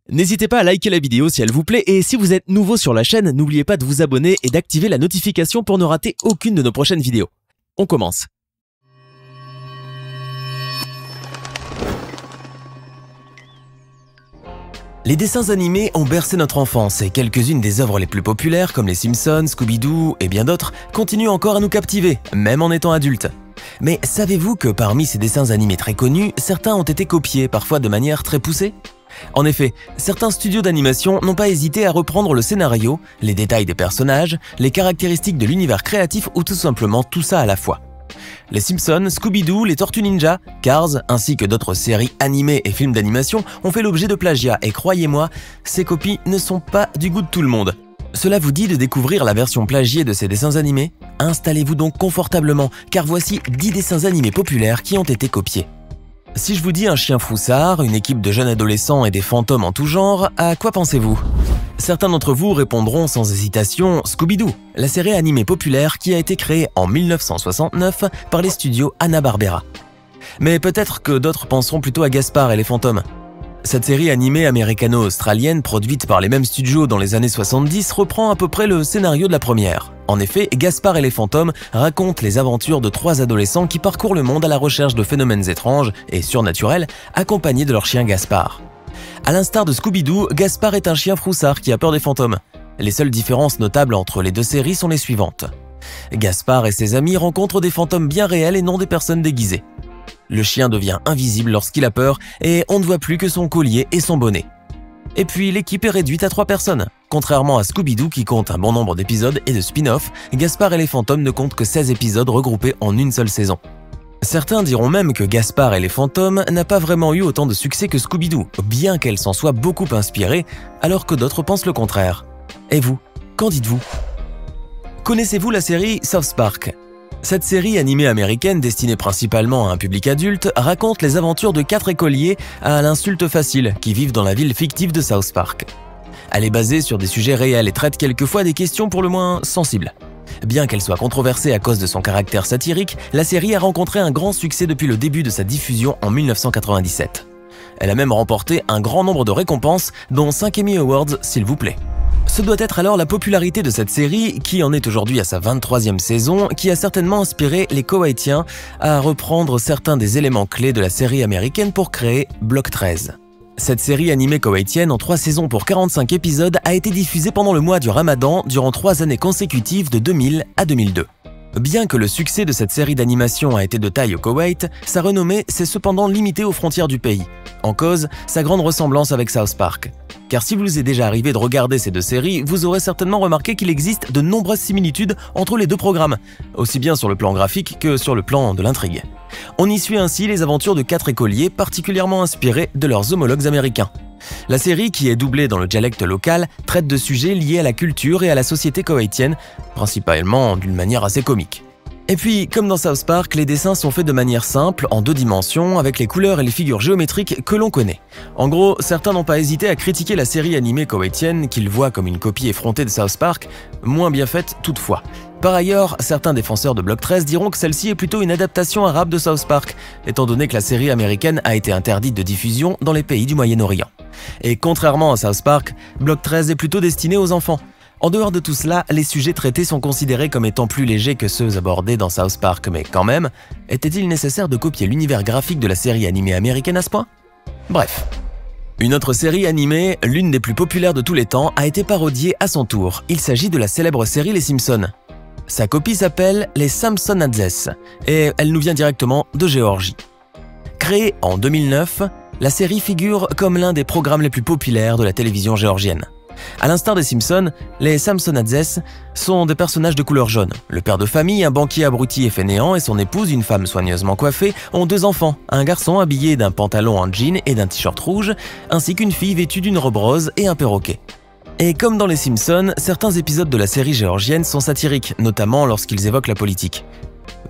N'hésitez pas à liker la vidéo si elle vous plaît et si vous êtes nouveau sur la chaîne, n'oubliez pas de vous abonner et d'activer la notification pour ne rater aucune de nos prochaines vidéos. On commence. Les dessins animés ont bercé notre enfance et quelques-unes des œuvres les plus populaires comme les Simpsons, Scooby-Doo et bien d'autres continuent encore à nous captiver, même en étant adultes. Mais savez-vous que parmi ces dessins animés très connus, certains ont été copiés, parfois de manière très poussée ? En effet, certains studios d'animation n'ont pas hésité à reprendre le scénario, les détails des personnages, les caractéristiques de l'univers créatif ou tout simplement tout ça à la fois. Les Simpsons, Scooby-Doo, les Tortues Ninja, Cars, ainsi que d'autres séries animées et films d'animation ont fait l'objet de plagiat et croyez-moi, ces copies ne sont pas du goût de tout le monde. Cela vous dit de découvrir la version plagiée de ces dessins animés ? Installez-vous donc confortablement, car voici 10 dessins animés populaires qui ont été copiés. Si je vous dis un chien froussard, une équipe de jeunes adolescents et des fantômes en tout genre, à quoi pensez-vous ? Certains d'entre vous répondront sans hésitation Scooby-Doo, la série animée populaire qui a été créée en 1969 par les studios Hanna-Barbera. Mais peut-être que d'autres penseront plutôt à Gaspard et les fantômes. Cette série animée américano-australienne produite par les mêmes studios dans les années 70 reprend à peu près le scénario de la première. En effet, Gaspard et les fantômes racontent les aventures de 3 adolescents qui parcourent le monde à la recherche de phénomènes étranges et surnaturels accompagnés de leur chien Gaspard. À l'instar de Scooby-Doo, Gaspard est un chien froussard qui a peur des fantômes. Les seules différences notables entre les deux séries sont les suivantes. Gaspard et ses amis rencontrent des fantômes bien réels et non des personnes déguisées. Le chien devient invisible lorsqu'il a peur et on ne voit plus que son collier et son bonnet. Et puis l'équipe est réduite à 3 personnes. Contrairement à Scooby-Doo qui compte un bon nombre d'épisodes et de spin-off, Gaspard et les fantômes ne comptent que 16 épisodes regroupés en une seule saison. Certains diront même que Gaspard et les fantômes n'a pas vraiment eu autant de succès que Scooby-Doo, bien qu'elle s'en soit beaucoup inspirée, alors que d'autres pensent le contraire. Et vous, qu'en dites-vous ? Connaissez-vous la série South Park ? Cette série animée américaine destinée principalement à un public adulte raconte les aventures de 4 écoliers à l'insulte facile qui vivent dans la ville fictive de South Park. Elle est basée sur des sujets réels et traite quelquefois des questions pour le moins sensibles. Bien qu'elle soit controversée à cause de son caractère satirique, la série a rencontré un grand succès depuis le début de sa diffusion en 1997. Elle a même remporté un grand nombre de récompenses, dont 5 Emmy Awards s'il vous plaît. Ce doit être alors la popularité de cette série, qui en est aujourd'hui à sa 23e saison, qui a certainement inspiré les Koweïtiens à reprendre certains des éléments clés de la série américaine pour créer Block 13. Cette série animée koweïtienne en 3 saisons pour 45 épisodes a été diffusée pendant le mois du Ramadan durant 3 années consécutives de 2000 à 2002. Bien que le succès de cette série d'animation a été de taille au Koweït, sa renommée s'est cependant limitée aux frontières du pays. En cause, sa grande ressemblance avec South Park. Car si vous est déjà arrivé de regarder ces 2 séries, vous aurez certainement remarqué qu'il existe de nombreuses similitudes entre les 2 programmes, aussi bien sur le plan graphique que sur le plan de l'intrigue. On y suit ainsi les aventures de 4 écoliers particulièrement inspirés de leurs homologues américains. La série, qui est doublée dans le dialecte local, traite de sujets liés à la culture et à la société koweïtienne, principalement d'une manière assez comique. Et puis, comme dans South Park, les dessins sont faits de manière simple, en 2 dimensions, avec les couleurs et les figures géométriques que l'on connaît. En gros, certains n'ont pas hésité à critiquer la série animée koweïtienne, qu'ils voient comme une copie effrontée de South Park, moins bien faite toutefois. Par ailleurs, certains défenseurs de Block 13 diront que celle-ci est plutôt une adaptation arabe de South Park, étant donné que la série américaine a été interdite de diffusion dans les pays du Moyen-Orient. Et contrairement à South Park, Block 13 est plutôt destiné aux enfants. En dehors de tout cela, les sujets traités sont considérés comme étant plus légers que ceux abordés dans South Park, mais quand même, était-il nécessaire de copier l'univers graphique de la série animée américaine à ce point ? Bref. Une autre série animée, l'une des plus populaires de tous les temps, a été parodiée à son tour. Il s'agit de la célèbre série Les Simpsons. Sa copie s'appelle Les Samsonadzes et elle nous vient directement de Géorgie. Créée en 2009, la série figure comme l'un des programmes les plus populaires de la télévision géorgienne. À l'instar des Simpsons, les Samsonadzes sont des personnages de couleur jaune. Le père de famille, un banquier abruti et fainéant, et son épouse, une femme soigneusement coiffée, ont 2 enfants, un garçon habillé d'un pantalon en jean et d'un t-shirt rouge, ainsi qu'une fille vêtue d'une robe rose et un perroquet. Et comme dans les Simpsons, certains épisodes de la série géorgienne sont satiriques, notamment lorsqu'ils évoquent la politique.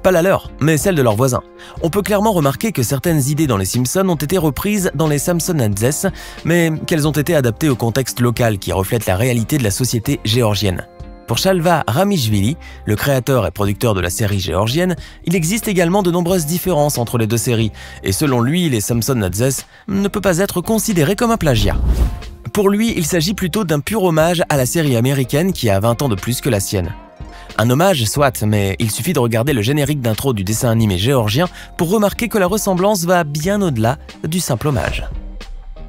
Pas la leur, mais celle de leurs voisins. On peut clairement remarquer que certaines idées dans les Simpsons ont été reprises dans les Samsonadzes, mais qu'elles ont été adaptées au contexte local qui reflète la réalité de la société géorgienne. Pour Shalva Ramishvili, le créateur et producteur de la série géorgienne, il existe également de nombreuses différences entre les 2 séries, et selon lui, les Samsonadzes ne peut pas être considéré comme un plagiat. Pour lui, il s'agit plutôt d'un pur hommage à la série américaine qui a 20 ans de plus que la sienne. Un hommage, soit, mais il suffit de regarder le générique d'intro du dessin animé géorgien pour remarquer que la ressemblance va bien au-delà du simple hommage.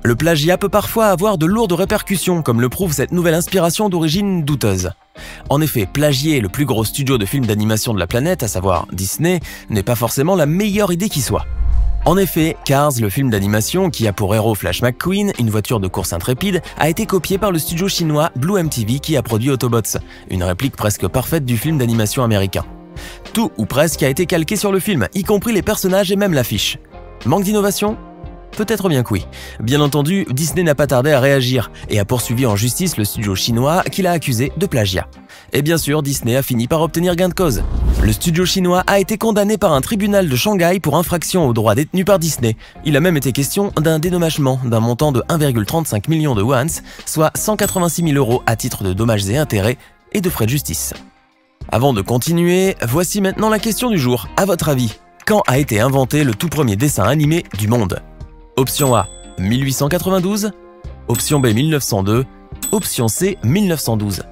Le plagiat peut parfois avoir de lourdes répercussions, comme le prouve cette nouvelle inspiration d'origine douteuse. En effet, plagier le plus gros studio de films d'animation de la planète, à savoir Disney, n'est pas forcément la meilleure idée qui soit. En effet, Cars, le film d'animation qui a pour héros Flash McQueen, une voiture de course intrépide, a été copié par le studio chinois Blue MTV qui a produit Autobots, une réplique presque parfaite du film d'animation américain. Tout ou presque a été calqué sur le film, y compris les personnages et même l'affiche. Manque d'innovation ? Peut-être bien que oui. Bien entendu, Disney n'a pas tardé à réagir et a poursuivi en justice le studio chinois qui l'a accusé de plagiat. Et bien sûr, Disney a fini par obtenir gain de cause. Le studio chinois a été condamné par un tribunal de Shanghai pour infraction aux droits détenus par Disney. Il a même été question d'un dédommagement d'un montant de 1,35 million de wons, soit 186 000 € à titre de dommages et intérêts et de frais de justice. Avant de continuer, voici maintenant la question du jour. À votre avis, quand a été inventé le tout premier dessin animé du monde ? Option A, 1892. Option B, 1902. Option C, 1912.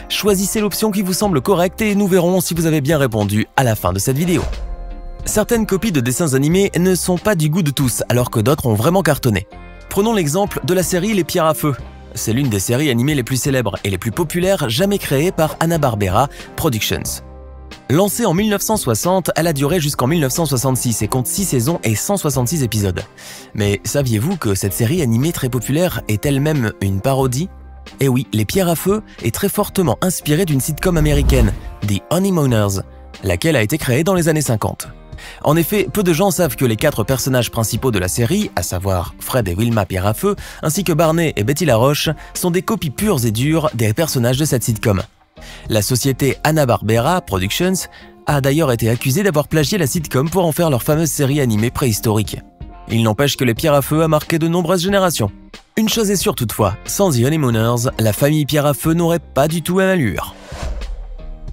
Choisissez l'option qui vous semble correcte et nous verrons si vous avez bien répondu à la fin de cette vidéo. Certaines copies de dessins animés ne sont pas du goût de tous, alors que d'autres ont vraiment cartonné. Prenons l'exemple de la série Les Pierres à Feu. C'est l'une des séries animées les plus célèbres et les plus populaires jamais créées par Hanna-Barbera Productions. Lancée en 1960, elle a duré jusqu'en 1966 et compte 6 saisons et 166 épisodes. Mais saviez-vous que cette série animée très populaire est elle-même une parodie ? Eh oui, Les Pierres à Feu est très fortement inspirée d'une sitcom américaine, The Honeymooners, laquelle a été créée dans les années 50. En effet, peu de gens savent que les 4 personnages principaux de la série, à savoir Fred et Wilma Pierre à Feu, ainsi que Barney et Betty Laroche, sont des copies pures et dures des personnages de cette sitcom. La société Hanna-Barbera Productions a d'ailleurs été accusée d'avoir plagié la sitcom pour en faire leur fameuse série animée préhistorique. Il n'empêche que Les Pierres à Feu a marqué de nombreuses générations. Une chose est sûre toutefois, sans The Honeymooners, la famille Pierre à Feu n'aurait pas du tout même allure.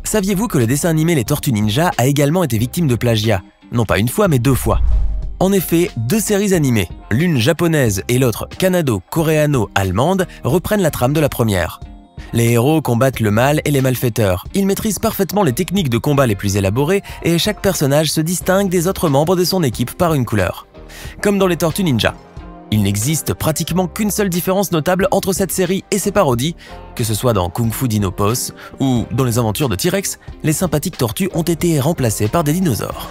Saviez-vous que le dessin animé Les Tortues Ninja a également été victime de plagiat ? Non pas une fois, mais 2 fois. En effet, 2 séries animées, l'une japonaise et l'autre canado-coréano-allemande, reprennent la trame de la première. Les héros combattent le mal et les malfaiteurs. Ils maîtrisent parfaitement les techniques de combat les plus élaborées et chaque personnage se distingue des autres membres de son équipe par une couleur. Comme dans les Tortues Ninja. Il n'existe pratiquement qu'une seule différence notable entre cette série et ses parodies, que ce soit dans Kung Fu Dinopos ou dans les aventures de T-Rex, les sympathiques tortues ont été remplacées par des dinosaures.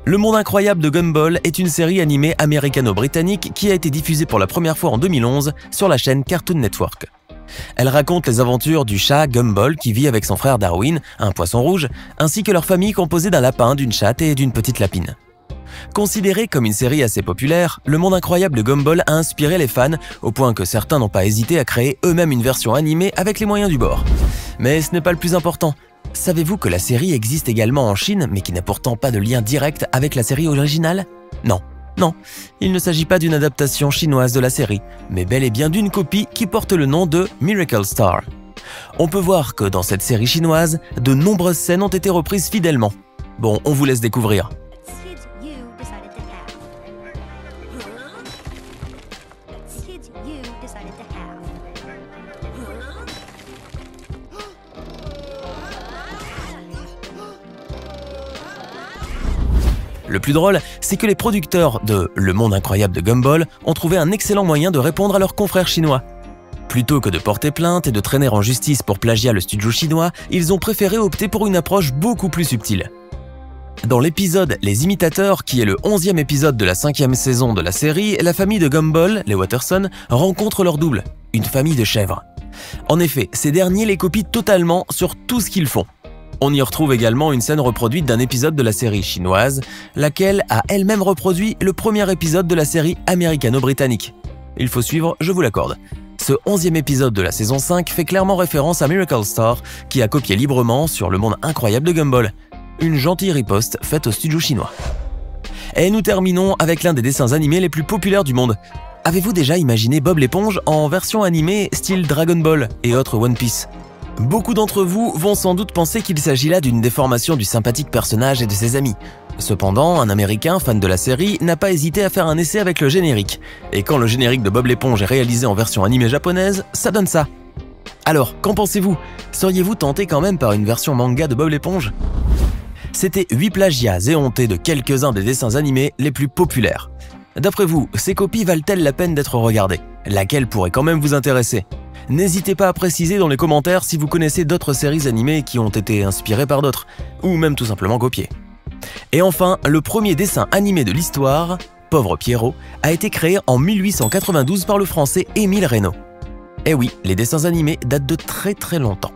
Le Monde Incroyable de Gumball est une série animée américano-britannique qui a été diffusée pour la première fois en 2011 sur la chaîne Cartoon Network. Elle raconte les aventures du chat Gumball qui vit avec son frère Darwin, un poisson rouge, ainsi que leur famille composée d'un lapin, d'une chatte et d'une petite lapine. Considérée comme une série assez populaire, Le Monde Incroyable de Gumball a inspiré les fans au point que certains n'ont pas hésité à créer eux-mêmes une version animée avec les moyens du bord. Mais ce n'est pas le plus important. Savez-vous que la série existe également en Chine mais qui n'a pourtant pas de lien direct avec la série originale ? Non, il ne s'agit pas d'une adaptation chinoise de la série, mais bel et bien d'une copie qui porte le nom de Miracle Star. On peut voir que dans cette série chinoise, de nombreuses scènes ont été reprises fidèlement. Bon, on vous laisse découvrir. Le plus drôle, c'est que les producteurs de Le Monde Incroyable de Gumball ont trouvé un excellent moyen de répondre à leurs confrères chinois. Plutôt que de porter plainte et de traîner en justice pour plagiat le studio chinois, ils ont préféré opter pour une approche beaucoup plus subtile. Dans l'épisode Les Imitateurs, qui est le 11e épisode de la 5e saison de la série, la famille de Gumball, les Watterson, rencontre leur double, une famille de chèvres. En effet, ces derniers les copient totalement sur tout ce qu'ils font. On y retrouve également une scène reproduite d'un épisode de la série chinoise, laquelle a elle-même reproduit le premier épisode de la série américano-britannique. Il faut suivre, je vous l'accorde. Ce 11e épisode de la saison 5 fait clairement référence à Miracle Star, qui a copié librement sur Le Monde Incroyable de Gumball. Une gentille riposte faite au studio chinois. Et nous terminons avec l'un des dessins animés les plus populaires du monde. Avez-vous déjà imaginé Bob l'éponge en version animée style Dragon Ball et autres One Piece ? Beaucoup d'entre vous vont sans doute penser qu'il s'agit là d'une déformation du sympathique personnage et de ses amis. Cependant, un Américain fan de la série n'a pas hésité à faire un essai avec le générique. Et quand le générique de Bob l'éponge est réalisé en version animée japonaise, ça donne ça. Alors, qu'en pensez-vous? Seriez-vous tenté quand même par une version manga de Bob l'éponge? C'était 8 plagiats éhontés de quelques-uns des dessins animés les plus populaires. D'après vous, ces copies valent-elles la peine d'être regardées? Laquelle pourrait quand même vous intéresser? N'hésitez pas à préciser dans les commentaires si vous connaissez d'autres séries animées qui ont été inspirées par d'autres, ou même tout simplement copiées. Et enfin, le premier dessin animé de l'histoire, Pauvre Pierrot, a été créé en 1892 par le français Émile Reynaud. Eh oui, les dessins animés datent de très longtemps.